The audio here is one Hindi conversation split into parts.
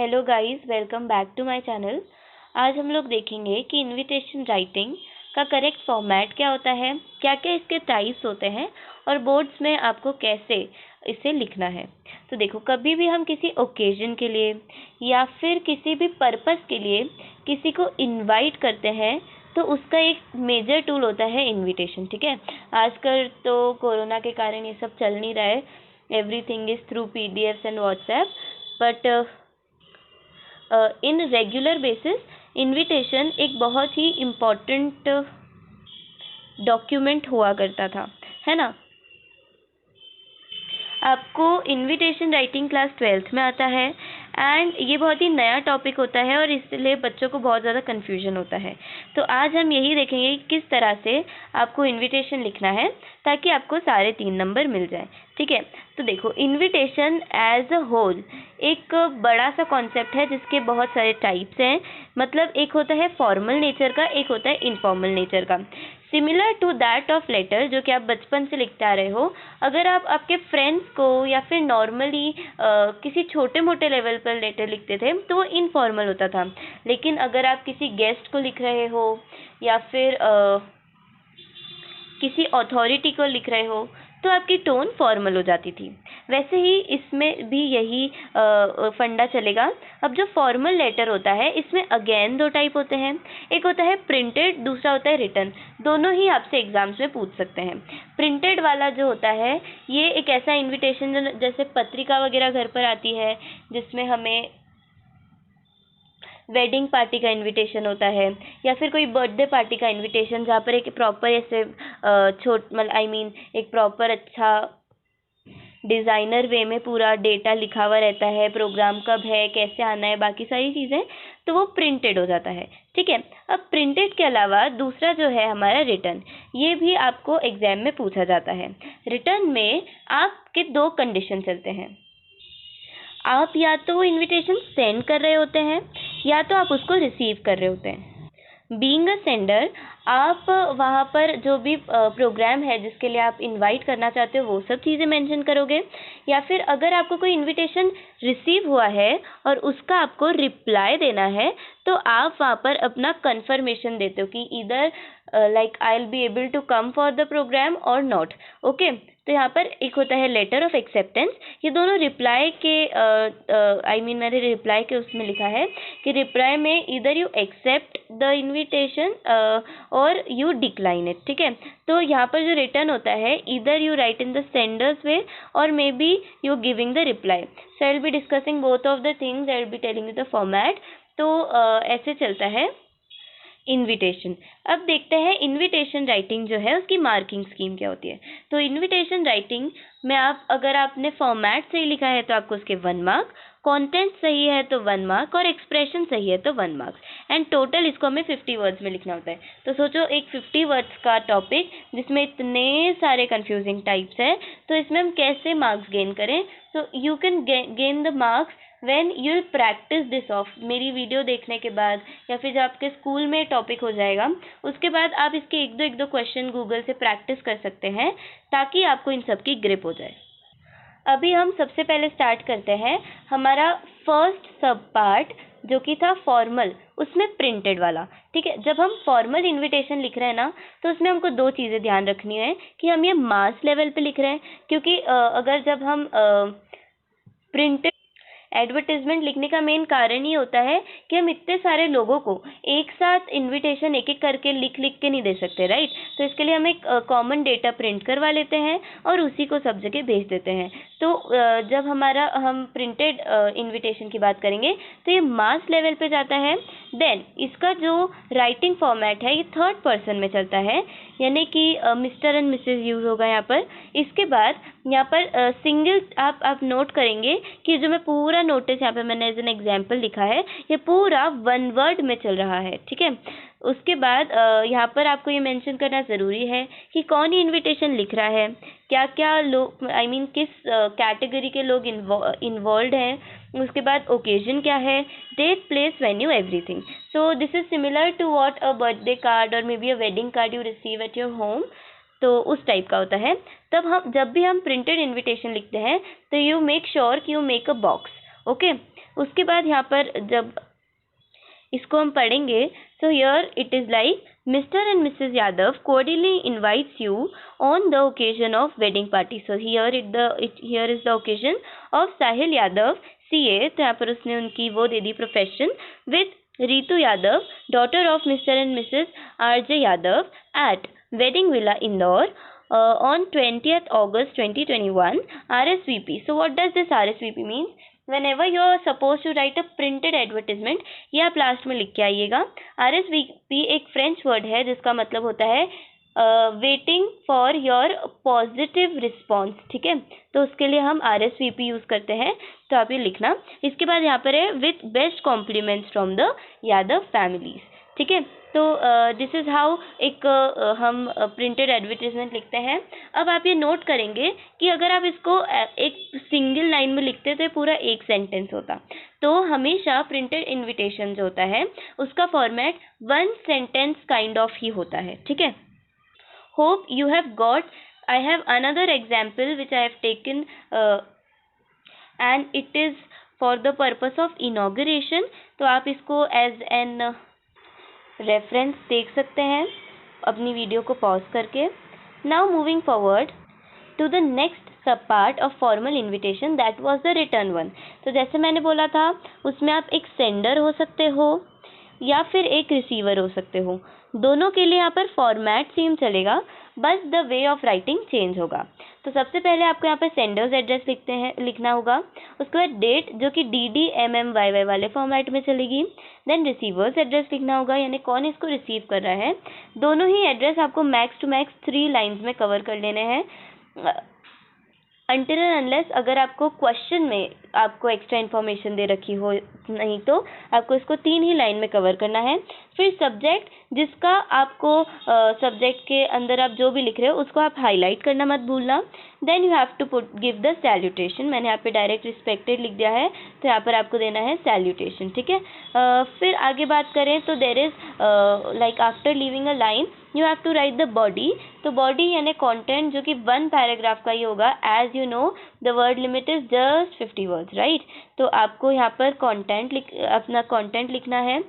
Hello guys, welcome back to my channel. आज हम लोग देखेंगे कि इनविटेशन राइटिंग का करेक्ट फॉर्मेट क्या होता है, क्या क्या इसके टाइप्स होते हैं और बोर्ड्स में आपको कैसे इसे लिखना है। तो देखो, कभी भी हम किसी ओकेजन के लिए या फिर किसी भी पर्पस के लिए किसी को इनवाइट करते हैं तो उसका एक मेजर टूल होता है इनविटेशन। ठीक है, आजकल तो कोरोना के कारण ये सब चल नहीं रहा है, everything is through PDFs and WhatsApp, but in regular basis invitation एक बहुत ही इम्पॉर्टेंट डॉक्यूमेंट हुआ करता था, है ना। आपको इनविटेशन राइटिंग क्लास 12th में आता है एंड ये बहुत ही नया टॉपिक होता है और इसलिए बच्चों को बहुत ज़्यादा कन्फ्यूजन होता है। तो आज हम यही देखेंगे कि किस तरह से आपको इनविटेशन लिखना है ताकि आपको सारे 3 नंबर मिल जाए। ठीक है, तो देखो, इनविटेशन एज अ होल एक बड़ा सा कॉन्सेप्ट है जिसके बहुत सारे टाइप्स हैं। मतलब एक होता है फॉर्मल नेचर का, एक होता है इनफॉर्मल नेचर का। Similar to that of letter जो कि आप बचपन से लिखते आ रहे हो, अगर आप आपके फ्रेंड्स को या फिर नॉर्मली किसी छोटे मोटे लेवल पर लेटर लिखते थे तो वो इनफॉर्मल होता था। लेकिन अगर आप किसी गेस्ट को लिख रहे हो या फिर किसी अथॉरिटी को लिख रहे हो तो आपकी टोन फॉर्मल हो जाती थी। वैसे ही इसमें भी यही फंडा चलेगा। अब जो फॉर्मल लेटर होता है इसमें अगेन 2 टाइप होते हैं, एक होता है प्रिंटेड, दूसरा होता है रिटन। दोनों ही आपसे एग्जाम्स में पूछ सकते हैं। प्रिंटेड वाला जो होता है ये एक ऐसा इनविटेशन जो जैसे पत्रिका वगैरह घर पर आती है जिसमें हमें वेडिंग पार्टी का इनविटेशन होता है या फिर कोई बर्थडे पार्टी का इनविटेशन जहाँ पर एक प्रॉपर ऐसे एक प्रॉपर अच्छा डिज़ाइनर वे में पूरा डेटा लिखा हुआ रहता है, प्रोग्राम कब है, कैसे आना है, बाकी सारी चीज़ें, तो वो प्रिंटेड हो जाता है। ठीक है, अब प्रिंटेड के अलावा दूसरा जो है हमारा रिटर्न, ये भी आपको एग्जाम में पूछा जाता है। रिटर्न में आपके 2 कंडीशन चलते हैं। आप या तो वो इनविटेशन सेंड कर रहे होते हैं या तो आप उसको रिसीव कर रहे होते हैं। बीइंग अ सेंडर, आप वहाँ पर जो भी प्रोग्राम है जिसके लिए आप इनवाइट करना चाहते हो वो सब चीज़ें मेंशन करोगे, या फिर अगर आपको कोई इनविटेशन रिसीव हुआ है और उसका आपको रिप्लाई देना है तो आप वहाँ पर अपना कंफर्मेशन देते हो कि इधर like I will be able to come for the program or not. Okay, तो यहाँ पर एक होता है लेटर ऑफ एक्सेप्टेंस। ये दोनों रिप्लाई के मैंने रिप्लाई के उसमें लिखा है कि रिप्लाई में इधर यू एक्सेप्ट द इनविटेशन और यू डिक्लाइन इट। ठीक है, तो यहाँ पर जो रिटर्न होता है इधर you write in the sender's way और maybe you giving the reply. So I will be discussing both of the things, I will be telling you the format. तो ऐसे चलता है इनविटेशन। अब देखते हैं इनविटेशन राइटिंग जो है उसकी मार्किंग स्कीम क्या होती है। तो इनविटेशन राइटिंग में अगर आपने फॉर्मेट सही लिखा है तो आपको उसके 1 मार्क, कंटेंट सही है तो 1 मार्क और एक्सप्रेशन सही है तो 1 मार्क्स। एंड टोटल इसको हमें 50 वर्ड्स में लिखना होता है। तो सोचो, एक 50 वर्ड्स का टॉपिक जिसमें इतने सारे कंफ्यूजिंग टाइप्स हैं, तो इसमें हम कैसे मार्क्स गेन करें। तो you can gain the marks when you will practice this of. मेरी वीडियो देखने के बाद या फिर जब आपके स्कूल में टॉपिक हो जाएगा उसके बाद आप इसके एक दो क्वेश्चन गूगल से प्रैक्टिस कर सकते हैं ताकि आपको इन सब की ग्रिप हो जाए। अभी हम सबसे पहले स्टार्ट करते हैं हमारा फर्स्ट सब पार्ट जो कि था फॉर्मल, उसमें प्रिंटेड वाला। ठीक है, जब हम फॉर्मल इनविटेशन लिख रहे हैं ना तो उसमें हमको 2 चीज़ें ध्यान रखनी है कि हम ये मास लेवल पे लिख रहे हैं, क्योंकि अगर जब हम प्रिंटेड एडवर्टीजमेंट लिखने का मेन कारण ये होता है कि हम इतने सारे लोगों को एक साथ इनविटेशन एक एक करके लिख के नहीं दे सकते, राइट। तो इसके लिए हम एक कॉमन डेटा प्रिंट करवा लेते हैं और उसी को सब जगह भेज देते हैं। तो जब हम प्रिंटेड इनविटेशन की बात करेंगे तो ये मास लेवल पे जाता है। देन इसका जो राइटिंग फॉर्मेट है ये 3rd पर्सन में चलता है, यानी कि मिस्टर एंड मिसेज यूज़ होगा यहाँ पर। इसके बाद यहाँ पर सिंगल आप नोट करेंगे कि जो मैं पूरा नोटिस यहाँ पे मैंने एज एन एग्जाम्पल लिखा है ये पूरा 1 वर्ड में चल रहा है। ठीक है, उसके बाद यहाँ पर आपको ये मेंशन करना ज़रूरी है कि कौन ही इनविटेशन लिख रहा है, क्या क्या लोग किस कैटेगरी के लोग इन्वॉल्व हैं, उसके बाद ओकेजन क्या है, date, place, venue, everything. So this is similar to what a birthday card और maybe a wedding card you receive at your home. तो उस टाइप का होता है। जब भी हम प्रिंटेड इनविटेशन लिखते हैं तो यू मेक श्योर कि you make a box. Okay, उसके बाद यहाँ पर जब इसको हम पढ़ेंगे, so here it is like Mr. and Mrs. Yadav cordially invites you on the occasion of wedding party. So here is the occasion of Sahil Yadav CA. तो यहाँ पर उसने उनकी वो दे दी profession with Ritu Yadav, daughter of Mr. and Mrs. RJ Yadav at Wedding Villa Indore on 20th August 2021. RSVP. So what does this RSVP mean? Whenever you are supposed to write a printed advertisement, ये आप लास्ट में लिख के आइएगा। RSVP एक फ्रेंच वर्ड है जिसका मतलब होता है waiting for your positive response, ठीक है। तो उसके लिए हम RSVP यूज़ करते हैं, तो आप ये लिखना। इसके बाद यहाँ पर है with best compliments from the Yadav families, ठीक है। तो दिस इज़ हाउ एक हम प्रिंटेड एडवर्टीजमेंट लिखते हैं। अब आप ये नोट करेंगे कि अगर आप इसको एक सिंगल लाइन में लिखते तो पूरा एक सेंटेंस होता। तो हमेशा प्रिंटेड इनविटेशन जो होता है उसका format one sentence kind of ही होता है, ठीक है। Hope you have got, I have another example which I have taken and it is for the purpose of inauguration. तो आप इसको एज एन रेफरेंस देख सकते हैं अपनी वीडियो को पॉज करके। Now moving forward to the next sub part of formal invitation, that was the return one. तो जैसे मैंने बोला था उसमें आप एक सेंडर हो सकते हो या फिर एक रिसीवर हो सकते हो। दोनों के लिए यहाँ पर फॉर्मेट सेम चलेगा, बस the way of writing change होगा। तो सबसे पहले आपको यहाँ पर सेंडर्स एड्रेस लिखना होगा। उसके बाद डेट जो कि DDMMYY वाले फॉर्मेट में चलेगी। देन रिसीवर्स एड्रेस लिखना होगा, यानी कौन इसको रिसीव कर रहा है। दोनों ही एड्रेस आपको मैक्स टू मैक्स 3 लाइन्स में कवर कर लेने हैं। अनटिल एंड अनलेस अगर आपको क्वेश्चन में आपको एक्स्ट्रा इन्फॉर्मेशन दे रखी हो, नहीं तो आपको इसको 3 ही लाइन में कवर करना है। फिर सब्जेक्ट जिसका आपको सब्जेक्ट के अंदर आप जो भी लिख रहे हो उसको आप हाईलाइट करना मत भूलना। Then you have to give the salutation. मैंने यहाँ पे डायरेक्ट रिस्पेक्टेड लिख दिया है, तो यहाँ पर आपको देना है सैल्यूटेशन, ठीक है। फिर आगे बात करें तो there is like after leaving a line you have to write the body. तो बॉडी यानी कंटेंट जो कि 1 पैराग्राफ का ही होगा। As you know the word limit is just 50 words, right. तो आपको यहाँ पर अपना कंटेंट लिखना है।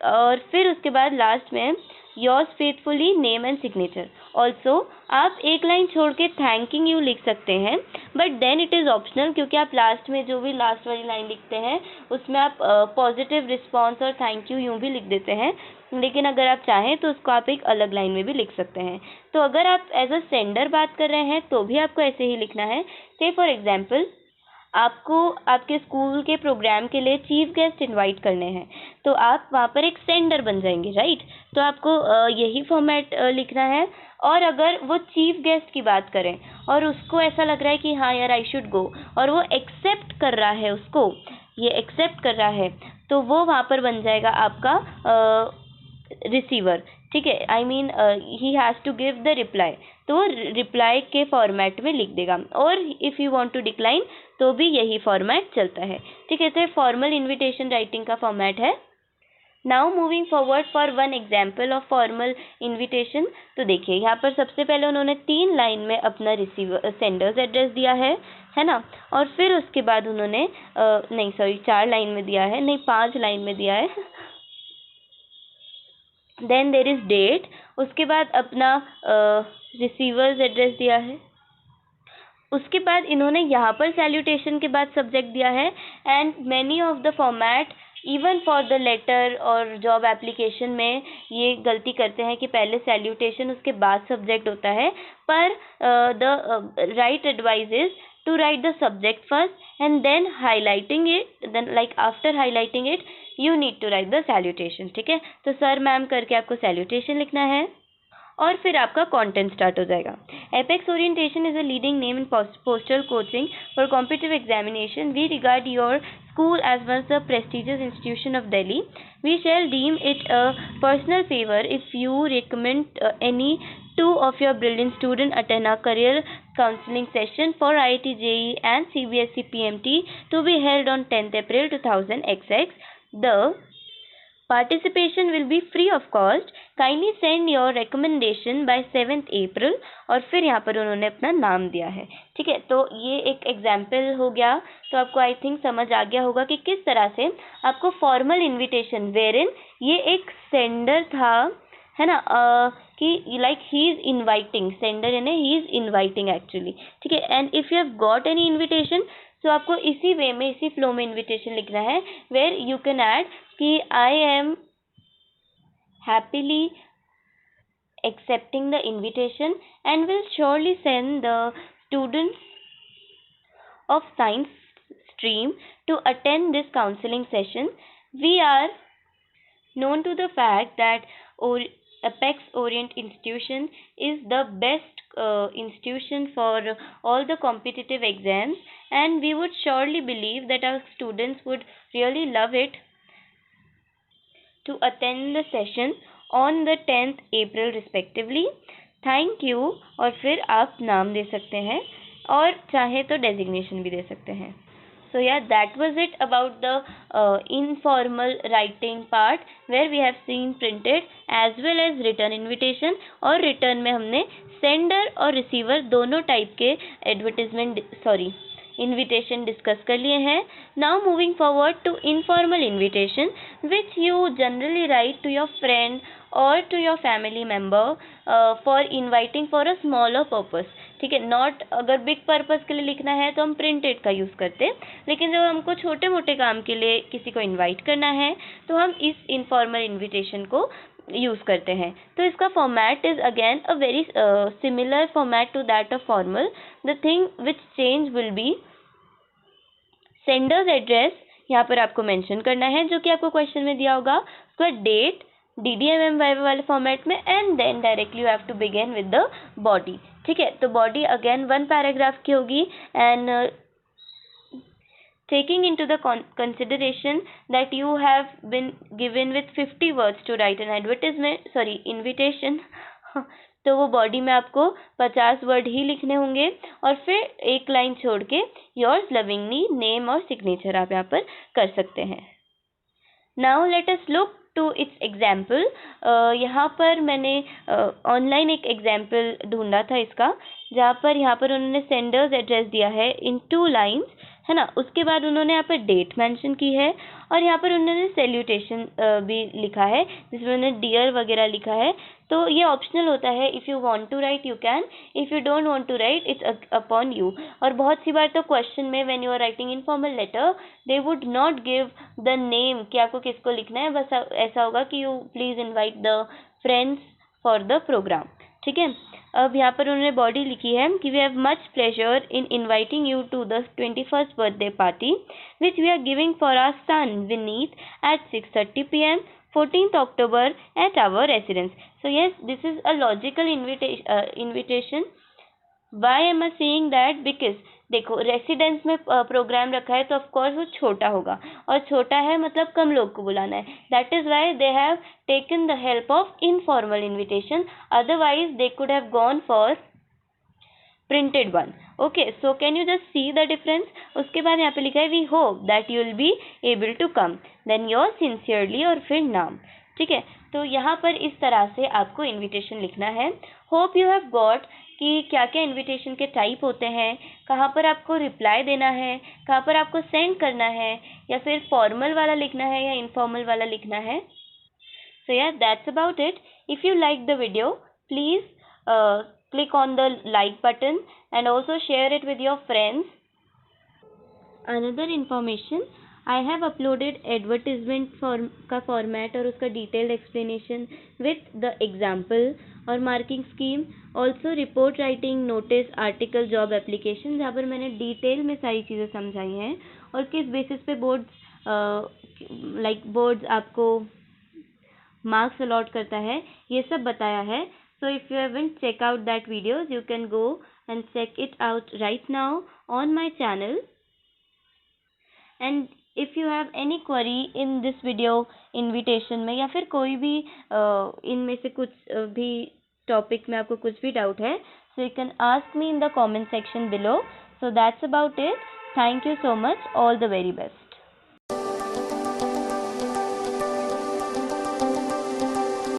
और फिर उसके बाद लास्ट में yours faithfully name and signature. Also आप एक लाइन छोड़ के थैंकिंग यू लिख सकते हैं, but then it is optional, क्योंकि आप लास्ट में जो भी लास्ट वाली लाइन लिखते हैं उसमें आप पॉजिटिव रिस्पॉन्स और थैंक यू यूँ भी लिख देते हैं। लेकिन अगर आप चाहें तो उसको आप एक अलग लाइन में भी लिख सकते हैं। तो अगर आप एज अ सेंडर बात कर रहे हैं तो भी आपको ऐसे ही लिखना है। से फॉर एग्जाम्पल आपको आपके स्कूल के प्रोग्राम के लिए चीफ गेस्ट इनवाइट करने हैं, तो आप वहाँ पर एक सेंडर बन जाएंगे, राइट। तो आपको यही फॉर्मेट लिखना है। और अगर वो चीफ गेस्ट की बात करें और उसको ऐसा लग रहा है कि हाँ यार आई शुड गो, और वो एक्सेप्ट कर रहा है, उसको ये एक्सेप्ट कर रहा है, तो वो वहाँ पर बन जाएगा आपका रिसीवर, ठीक है। I mean he has to give the reply, तो वो रिप्लाई के फॉर्मेट में लिख देगा। और if you want to decline तो भी यही फॉर्मेट चलता है, ठीक है। तो फॉर्मल इन्विटेशन राइटिंग का फॉर्मेट है। Now moving forward for one example of formal invitation. तो देखिए यहाँ पर सबसे पहले उन्होंने 3 लाइन में अपना रिसीवर सेंडर्स एड्रेस दिया है ना। और फिर उसके बाद उन्होंने 4 लाइन में दिया है, नहीं 5 लाइन में दिया है। देन देर इज़ डेट, उसके बाद अपना रिसीवर्स एड्रेस दिया है। उसके बाद इन्होंने यहाँ पर सैल्यूटेशन के बाद सब्जेक्ट दिया है। And many of the format even for the letter और जॉब एप्लीकेशन में ये गलती करते हैं कि पहले सैल्यूटेशन उसके बाद सब्जेक्ट होता है, पर the right advice is to write the subject first and then highlighting it, then like after highlighting it you need to write the salutation, ठीक है। तो सर मैम करके आपको salutation लिखना है और फिर आपका कंटेंट स्टार्ट हो जाएगा। Apex orientation is a leading name in postal coaching for competitive examination. We regard your school as one of the prestigious institution of Delhi. We shall deem it a personal favor if you recommend any 2 of your brilliant student attend a career counseling session for IIT JEE and CBSE PMT to be held on 10th April 2000 XX. The participation will be free of cost kindly send your recommendation bye 7th April, और फिर यहाँ पर उन्होंने अपना नाम दिया है। ठीक है, तो ये एक एग्जाम्पल हो गया। तो आपको आई थिंक समझ आ गया होगा कि किस तरह से आपको फॉर्मल इन्विटेशन वेरिन ये एक सेंडर था, है ना, कि like he is inviting, sender यानी ही इज इनवाइटिंग एक्चुअली। ठीक है, and if you have got any invitation, so आपको इसी वे में, इसी फ्लो में इन्विटेशन लिखना है, वेयर यू कैन ऐड कि I am happily accepting the invitation and will surely send the students of science stream to attend this counseling session. We are known to the fact that Apex Orient Institution is the best institution for all the competitive exams, and we would surely believe that our students would really love it to attend the session on the 10th April respectively. Thank you, और फिर आप नाम दे सकते हैं और चाहे तो डेजिग्नेशन भी दे सकते हैं। So yeah, that was it about the informal writing part, where we have seen printed as well as written invitation, और return में हमने sender और receiver दोनों type के advertisement invitation discuss कर लिए हैं। Now moving forward to informal invitation, which you generally write to your friend or to your family member for inviting for a smaller purpose। ठीक है, नॉट अगर बिग पर्पस के लिए लिखना है तो हम प्रिंटेड का यूज़ करते हैं, लेकिन जब हमको छोटे मोटे काम के लिए किसी को इनवाइट करना है तो हम इस इनफॉर्मल इनविटेशन को यूज़ करते हैं। तो इसका format is again a very similar format to that of formal. The thing which change will be sender's address, यहाँ पर आपको मेंशन करना है जो कि आपको क्वेश्चन में दिया होगा, उसका डेट DDMM वाले फॉर्मेट में, and then directly you have to begin with the body. ठीक है, तो बॉडी अगेन 1 पैराग्राफ की होगी, and taking into the consideration that you have been given with 50 words to write an invitation तो वो बॉडी में आपको 50 वर्ड ही लिखने होंगे, और फिर एक लाइन छोड़ के योर्स लविंगली नेम और सिग्नेचर आप यहाँ पर कर सकते हैं। Now let us look to its example. यहाँ पर मैंने ऑनलाइन एक एग्जाम्पल ढूंढा था इसका, जहाँ पर उन्होंने सेंडर्स एड्रेस दिया है इन 2 लाइन्स, है ना। उसके बाद उन्होंने यहाँ पर डेट मेंशन की है, और यहाँ पर उन्होंने सैल्यूटेशन भी लिखा है जिसमें उन्होंने डियर वगैरह लिखा है। तो ये ऑप्शनल होता है, if you want to write you can, if you don't want to write it's upon you. और बहुत सी बार तो क्वेश्चन में when you are writing informal letter they would not give the name कि आपको किसको लिखना है, बस ऐसा होगा कि you please invite the friends for the program. ठीक है, अब यहाँ पर उन्होंने बॉडी लिखी है कि we have much pleasure in inviting you to the 21st birthday party which we are giving for our son Vineet at 6:30 PM 14th October at our residence. So yes, this is a logical invitation. Why am I saying that? Because देखो रेसिडेंस में प्रोग्राम रखा है तो ऑफकोर्स वो छोटा होगा, और छोटा है मतलब कम लोग को बुलाना है। That is why they have taken the help of informal invitation, otherwise they could have gone for printed one. Okay, so can you just see the difference. उसके बाद यहाँ पे लिखा है we hope that you will be able to come, then your sincerely, और फिर नाम। ठीक है, तो यहाँ पर इस तरह से आपको इन्विटेशन लिखना है। होप यू हैव गॉट कि क्या क्या इन्विटेशन के टाइप होते हैं, कहाँ पर आपको रिप्लाई देना है, कहाँ पर आपको सेंड करना है, या फिर फॉर्मल वाला लिखना है या इनफॉर्मल वाला लिखना है। So yeah, that's about it. If you like the video, please click on the like button and also share it with your friends. Another information, I have uploaded advertisement का format और उसका detailed explanation with the example और marking scheme, also report writing, notice, article, job application, जहाँ पर मैंने डिटेल में सारी चीज़ें समझाई हैं और किस बेसिस पे बोर्ड्स आपको मार्क्स अलॉट करता है, ये सब बताया है। So if you haven't check out that videos, you can go and check it out right now on my channel. And if you have any query in this video invitation में, या फिर कोई भी इनमें से कुछ भी टॉपिक में आपको कुछ भी डाउट है, so you can ask me in the comment section below. So that's about it. Thank you so much, all the very best.